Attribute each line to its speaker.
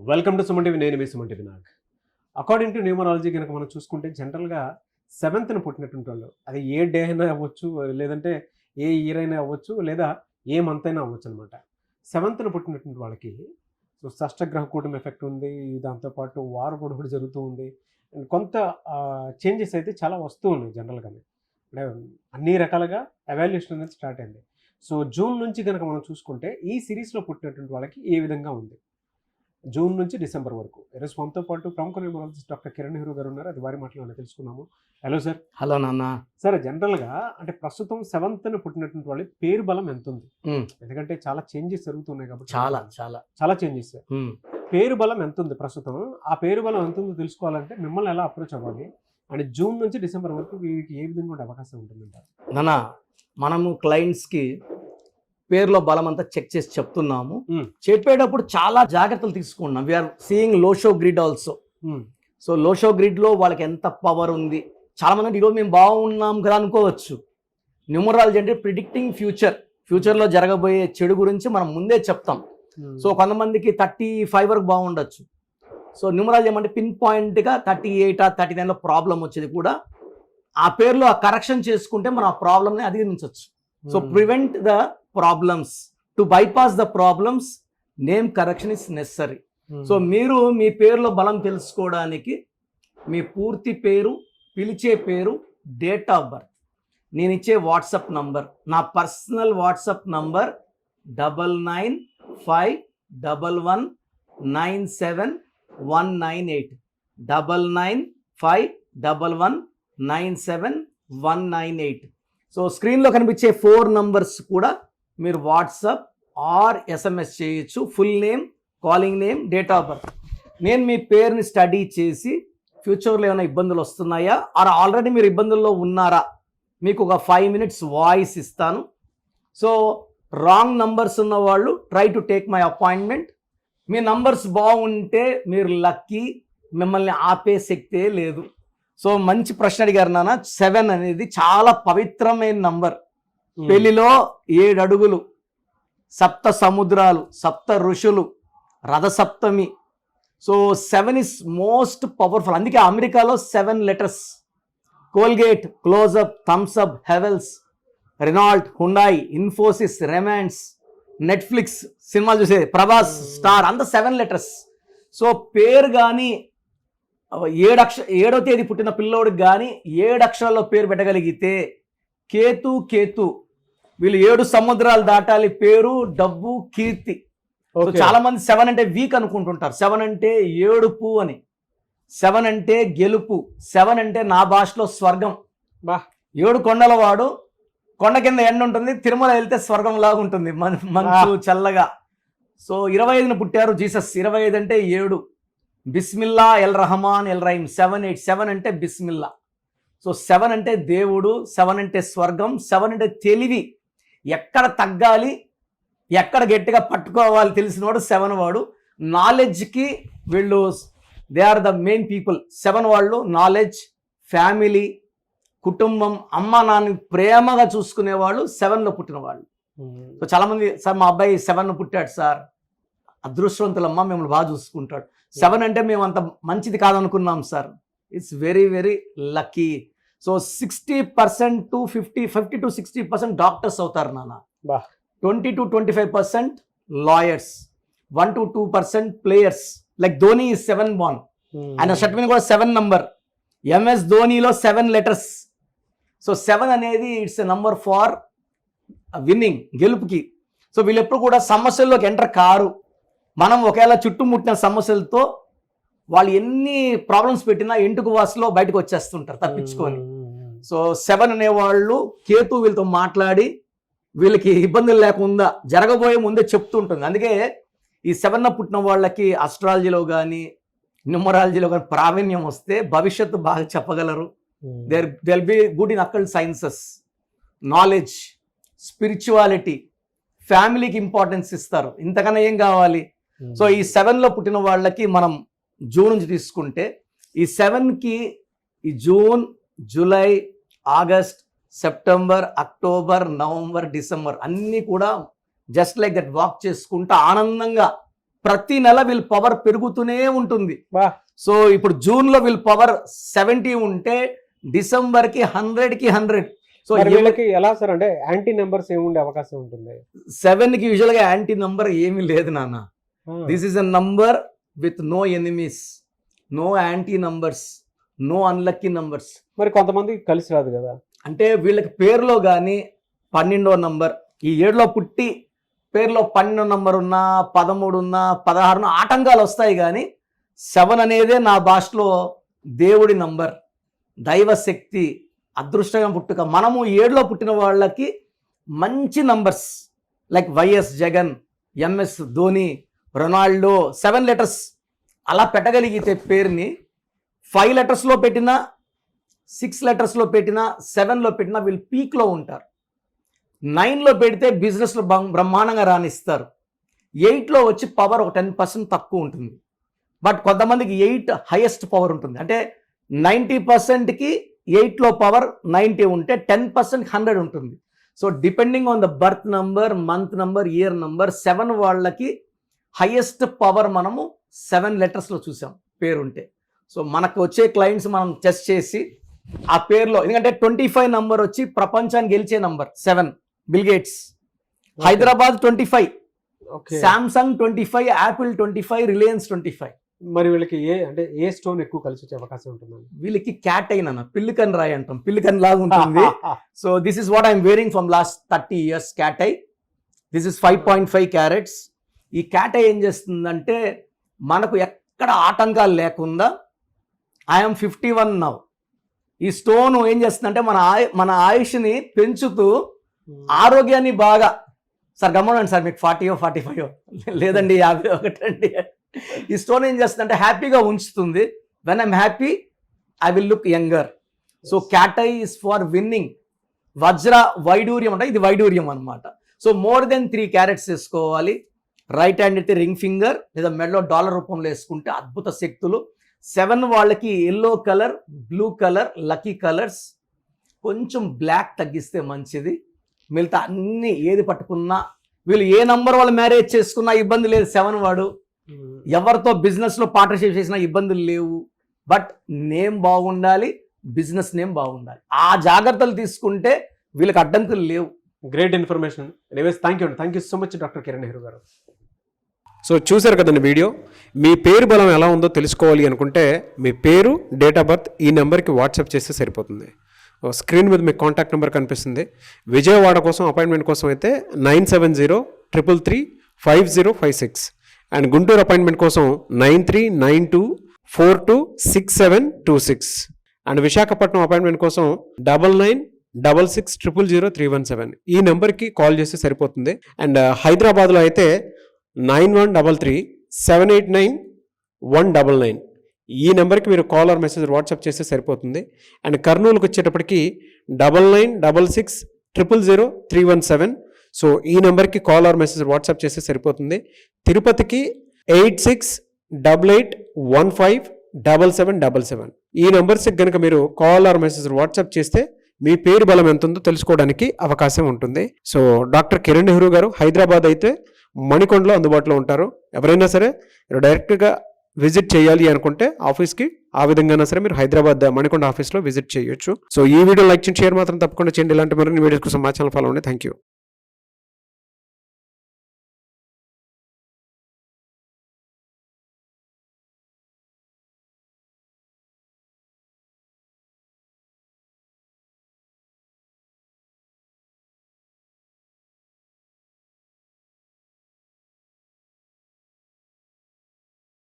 Speaker 1: Welcome to Suman TV. నేను మీ Suman TV Nag. According to numerology కనుక మనం చూసుకుంటే జనరల్గా సెవెంత్న పుట్టినటువంటి వాళ్ళు, అది ఏ డే అయినా అవ్వచ్చు, లేదంటే ఏ ఇయర్ అయినా అవ్వచ్చు, లేదా ఏ మంత్ అయినా అవ్వచ్చు అనమాట. సెవెంత్న పుట్టినటువంటి వాళ్ళకి సో షష్టగ్రహ కూటమి ఎఫెక్ట్ ఉంది, దాంతోపాటు వారు కూడా జరుగుతూ ఉంది. అండ్ కొంత చేంజెస్ అయితే చాలా వస్తూ ఉన్నాయి జనరల్గానే. అంటే అన్ని రకాలుగా ఎవాల్యుయేషన్ అనేది స్టార్ట్ అయింది. సో జూన్ నుంచి కనుక మనం చూసుకుంటే ఈ సిరీస్లో పుట్టినటువంటి వాళ్ళకి ఏ విధంగా ఉంది, జూన్ నుంచి డిసెంబర్ వరకు. ఈరోజు మనతో పాటు ప్రముఖ న్యూమరాలజిస్ట్ డాక్టర్ కిరణ్ నెహ్రూ గారు ఉన్నారు. అది వారి మాటలోనే తెలుసుకున్నాము. Hello sir.
Speaker 2: హలో నాన్న.
Speaker 1: సార్, జనరల్గా అంటే ప్రస్తుతం సెవెంత్న పుట్టినటువంటి వాళ్ళ పేరు బలం ఎంత ఉంది? ఎందుకంటే చాలా చేంజెస్ జరుగుతున్నాయి కాబట్టి
Speaker 2: చాలా చాలా
Speaker 1: చాలా చేంజెస్. పేరు బలం ఎంత ఉంది ప్రస్తుతం? ఆ పేరు బలం ఎంత ఉందో తెలుసుకోవాలంటే మిమ్మల్ని ఎలా అప్రోచ్ అవ్వాలి, అండ్ జూన్ నుంచి డిసెంబర్ వరకు వీరికి ఏ విధంగా ఉండే అవకాశం ఉంటుందంటారు?
Speaker 2: నాన్న, మనము క్లయింట్స్కి పేరులో బలం అంతా చెక్ చేసి చెప్తున్నాము. చెప్పేటప్పుడు చాలా జాగ్రత్తలు తీసుకున్నాం. We are seeing Lo Shu grid also. So Lo Shu గ్రిడ్లో వాళ్ళకి ఎంత పవర్ ఉంది. చాలా మంది ఈరోజు మేము బాగున్నాం కదా అనుకోవచ్చు. న్యూమరాలజీ అంటే ప్రిడిక్టింగ్ ఫ్యూచర్లో జరగబోయే చెడు గురించి మనం ముందే చెప్తాం. సో కొంతమందికి 35 వరకు బాగుండొచ్చు. సో న్యూమరాలజీ ఏమంటే పిన్ పాయింట్గా 38 39లో ప్రాబ్లం వచ్చేది కూడా ఆ పేరులో ఆ కరెక్షన్ చేసుకుంటే మనం ఆ ప్రాబ్లమ్ని అధిగమించవచ్చు. So prevent the problems, to bypass the problems, name correction is necessary. So మీరు మీ పేరులో బలం తెలుసుకోవడానికి మీ పూర్తి పేరు, పిలిచే పేరు, డేట్ ఆఫ్ బర్త్, నేను ఇచ్చే వాట్సాప్ నంబర్, నా పర్సనల్ వాట్సాప్ నంబర్ 9951197198 9951197198. సో స్క్రీన్లో కనిపించే 4 నంబర్స్ కూడా మీరు వాట్సాప్ ఆర్ ఎస్ఎంఎస్ చేయొచ్చు. Full name, calling name, date of birth. నేను మీ పేరుని స్టడీ చేసి ఫ్యూచర్లో ఏమైనా ఇబ్బందులు వస్తున్నాయా, ఆర్ ఆల్రెడీ మీరు ఇబ్బందుల్లో ఉన్నారా, మీకు ఒక 5 minutes వాయిస్ ఇస్తాను. సో రాంగ్ నంబర్స్ ఉన్న వాళ్ళు try to take my appointment. Me numbers బాగుంటే మీరు లక్కీ, మిమ్మల్ని ఆపే శక్తే లేదు. సో మంచి ప్రశ్న అడిగారు నాన్న. 7 అనేది చాలా పవిత్రమైన నంబర్. పెళ్లిలో 7 అడుగులు, 7 సముద్రాలు, 7 ఋషులు, Rathasaptami. So 7 is most powerful. అందుకే అమెరికాలో 7 letters. Colgate, Closeup, Thums Up, Havells, Renault, Hyundai, Infosys, Raymonds, Netflix సినిమాలు చూసే ప్రభాస్, స్టార్, అంత 7 letters. సో పేరు కానీ 7వ తేదీ పుట్టిన పిల్లోడికి కానీ 7 అక్షరాల్లో పేరు పెట్టగలిగితే కేతు వీళ్ళు 7 సముద్రాలు దాటాలి. పేరు, డబ్బు, కీర్తి. చాలా మంది 7 అంటే వీక్ అనుకుంటుంటారు. 7 అంటే ఏడుపు అని, 7 అంటే గెలుపు, 7 అంటే నా భాషలో స్వర్గం. 7 కొండల వాడు, కొండ కింద ఎండ ఉంటుంది, తిరుమల వెళ్తే స్వర్గం లాగా ఉంటుంది, మంచు చల్లగా. సో 25న పుట్టారు జీసస్. 25 అంటే 7. Bismillah, L Rahman, L Rahim. 7 అంటే బిస్మిల్లా. సో 7 అంటే దేవుడు, 7 అంటే స్వర్గం, 7 అంటే తెలివి. ఎక్కడ తగ్గాలి, ఎక్కడ గట్టిగా పట్టుకోవాలి తెలిసినవాడు 7 వాడు. నాలెడ్జ్కి వీళ్ళు they are the main people. 7 వాళ్ళు నాలెడ్జ్, ఫ్యామిలీ, కుటుంబం, అమ్మ నాన్న ప్రేమగా చూసుకునే వాళ్ళు 7లో పుట్టిన వాళ్ళు. సో చాలామంది, సార్ మా అబ్బాయి 7న పుట్టాడు సార్, అదృష్టవంతులమ్మ, మిమ్మల్ని బాగా చూసుకుంటాడు. 7 అంటే మేము అంత మంచిది కాదనుకున్నాం sir. It's very very lucky. So 60% to 50 to 60% doctors అవుతారు నాన్న. 20 to 25% lawyers, 1 to 2% players. Like Dhoni is 7 born. ఆయన షర్ట్ మీద కూడా 7 నంబర్. ఎంఎస్ ధోనిలో 7 letters. సో 7 అనేది it's a number for winning, గెలుపుకి. సో వీళ్ళు ఎప్పుడు కూడా సమస్యల్లోకి ఎంటర్ కారు. మనం ఒకవేళ చుట్టుముట్టిన సమస్యలతో వాళ్ళు ఎన్ని ప్రాబ్లమ్స్ పెట్టినా ఎంటుకు వాసులో బయటకు వచ్చేస్తుంటారు తప్పించుకొని. సో 7 అనేవాళ్ళు కేతు వీళ్ళతో మాట్లాడి వీళ్ళకి ఇబ్బందులు లేకుండా జరగబోయే ముందే చెప్తుంటుంది. అందుకే ఈ 7న పుట్టిన వాళ్ళకి అస్ట్రాలజీలో కానీ న్యూమరాలజీలో కానీ ప్రావీణ్యం వస్తే భవిష్యత్తు బాగా చెప్పగలరు. They'll be good in occult sciences, knowledge, spirituality, ఫ్యామిలీకి ఇంపార్టెన్స్ ఇస్తారు. ఇంతకన్నా ఏం కావాలి? సో ఈ 7లో పుట్టిన వాళ్ళకి మనం జూన్ నుంచి తీసుకుంటే, ఈ 7కి ఈ June, July, August, September, October, November, December అన్నీ కూడా జస్ట్ లైక్ దట్ వాక్ చేసుకుంటూ ఆనందంగా ప్రతి నెల వీళ్ళ పవర్ పెరుగుతూనే ఉంటుంది.
Speaker 1: బా.
Speaker 2: సో ఇప్పుడు జూన్ లో వీళ్ళ పవర్ 70 ఉంటే డిసెంబర్ కి 100కి 100. సో
Speaker 1: మరి వీళ్ళకి ఎలా సార్ అంటే యాంటీ నెంబర్స్ ఏముండే అవకాశం ఉంటుంది?
Speaker 2: 7 కి యూజువల్ గా యాంటీ నంబర్ ఏమీ లేదు నాన్న. This is a number with no enemies, no anti numbers, no unlucky numbers.
Speaker 1: మరి కొంతమంది కలిసి రాదు కదా.
Speaker 2: అంటే వీళ్ళకి పేరులో కానీ 12వ నంబర్, ఈ 7లో పుట్టి పేరులో 12వ నంబర్ ఉన్నా, 13 ఉన్నా, 16 ఉన్నా ఆటంకాలు వస్తాయి. కానీ 7 అనేదే నా భాషలో దేవుడి నంబర్, దైవశక్తి, అదృష్టంగా పుట్టుక. మనము 7లో పుట్టిన వాళ్ళకి మంచి numbers like YS Jagan, MS Dhoni, Ronaldo 7 letters అలా పెట్టగలిగితే పేరుని 5 లెటర్స్లో పెట్టినా, 6 లెటర్స్లో పెట్టినా, 7లో పెట్టినా వీళ్ళు పీక్లో ఉంటారు. 9లో పెడితే బిజినెస్లో బ్రహ్మాండంగా రాణిస్తారు. 8లో వచ్చి పవర్ ఒక 10% తక్కువ ఉంటుంది. బట్ కొంతమందికి 8 హైయెస్ట్ పవర్ ఉంటుంది. అంటే 90%కి 8లో పవర్ 90 ఉంటే 10% 100 ఉంటుంది. So depending on the birth number, month number, year number, 7 వాళ్ళకి హైయెస్ట్ పవర్ మనము 7 లెటర్స్లో చూసాం పేరుంటే. సో మనకు వచ్చే క్లయింట్స్ మనం టెస్ట్ చేసి ఆ పేరులో, ఎందుకంటే 25 నంబర్ వచ్చి ప్రపంచాన్ని గెలిచే number 7, bill gates. Hyderabad 25, Samsung 25, Apple 25, Reliance 25.
Speaker 1: మరి వీళ్ళకి ఏ స్టోన్ ఎక్కువ కలిసి వచ్చే అవకాశం ఉంటుంది?
Speaker 2: వీళ్ళకి క్యాట్ అయినా పిల్లికన్ రాయి అంటాం, పిల్లికన్ లాగా ఉంటుంది. So this is what I'm wearing from last 30 years. Cat eye, this is 5.5 carats. ఈ క్యాట్ ఐ ఏం చేస్తుందంటే మనకు ఎక్కడ ఆటంకాలు లేకుండా, ఐఎమ్ 51 నౌ. ఈ స్టోన్ ఏం చేస్తుందంటే మన ఆయుష్ని పెంచుతూ ఆరోగ్యాన్ని బాగా, సార్ గమనండి సార్, మీకు 40 45 లేదండి 51 అండి. ఈ స్టోన్ ఏం చేస్తుందంటే హ్యాపీగా ఉంచుతుంది. When I'm happy I will look younger. So cat I is for winning. వజ్ర వైడూర్యం అంటే ఇది వైడూర్యం అనమాట. సో మోర్ దెన్ 3 క్యారెట్స్ వేసుకోవాలి. రైట్ హ్యాండ్ అయితే రింగ్ ఫింగర్ లేదా మెడలో డాలర్ రూపంలో వేసుకుంటే అద్భుత శక్తులు. 7 వాళ్ళకి yellow colour, blue colour lucky colours. కొంచెం బ్లాక్ తగ్గిస్తే మంచిది. మిగతా అన్ని ఏది పట్టుకున్నా, వీళ్ళు ఏ నంబర్ వాళ్ళు మ్యారేజ్ చేసుకున్నా ఇబ్బంది లేదు. 7 వాడు ఎవరితో బిజినెస్లో పార్ట్నర్షిప్ చేసినా ఇబ్బందులు లేవు. బట్ నేమ్ బాగుండాలి, బిజినెస్ నేమ్ బాగుండాలి. ఆ జాగ్రత్తలు తీసుకుంటే వీళ్ళకి అడ్డంకులు లేవు.
Speaker 1: Great information. Anyways thank you so much doctor Kiran Nehru గారు. సో చూశారు కదండి వీడియో. మీ పేరు బలం ఎలా ఉందో తెలుసుకోవాలి అనుకుంటే మీ పేరు, డేట్ ఆఫ్ బర్త్ ఈ నెంబర్కి వాట్సాప్ చేస్తే సరిపోతుంది. స్క్రీన్ మీద మీకు కాంటాక్ట్ నెంబర్ కనిపిస్తుంది. విజయవాడ కోసం అపాయింట్మెంట్ కోసం అయితే 9703335056 అండ్ గుంటూరు అపాయింట్మెంట్ కోసం 9392426726 అండ్ విశాఖపట్నం అపాయింట్మెంట్ కోసం 9966000317 ఈ నెంబర్కి కాల్ చేస్తే సరిపోతుంది. అండ్ హైదరాబాద్లో అయితే 9133789199 ఈ నెంబర్కి మీరు కాల్ ఆర్ మెసేజ్ వాట్సాప్ చేస్తే సరిపోతుంది. అండ్ కర్నూలుకి వచ్చేటప్పటికి 9966000317 సో ఈ నెంబర్కి కాల్ ఆర్ మెసేజ్ వాట్సాప్ చేస్తే సరిపోతుంది. తిరుపతికి 8688157777 ఈ నెంబర్స్కి కనుక మీరు కాల్ ఆర్ మెసేజ్ వాట్సాప్ చేస్తే మీ పేరు బలం ఎంత ఉందో తెలుసుకోవడానికి అవకాశం ఉంటుంది. సో డాక్టర్ కిరణ్ నెహ్రూ గారు హైదరాబాద్ అయితే మణికొండలో అందుబాటులో ఉంటారు. ఎవరైనా సరే డైరెక్ట్గా విజిట్ చేయాలి అనుకుంటే ఆఫీస్కి ఆ విధంగా సరే మీరు హైదరాబాద్ మణికొండ ఆఫీస్లో విజిట్ చేయొచ్చు. సో ఈ వీడియో లైక్ చేయండి, షేర్ మాత్రం తప్పకుండా చేయండి. ఇలాంటి మరిన్ని వీడియోస్ కోసం మా ఛానల్ ఫాలో అవ్వండి. Thank you.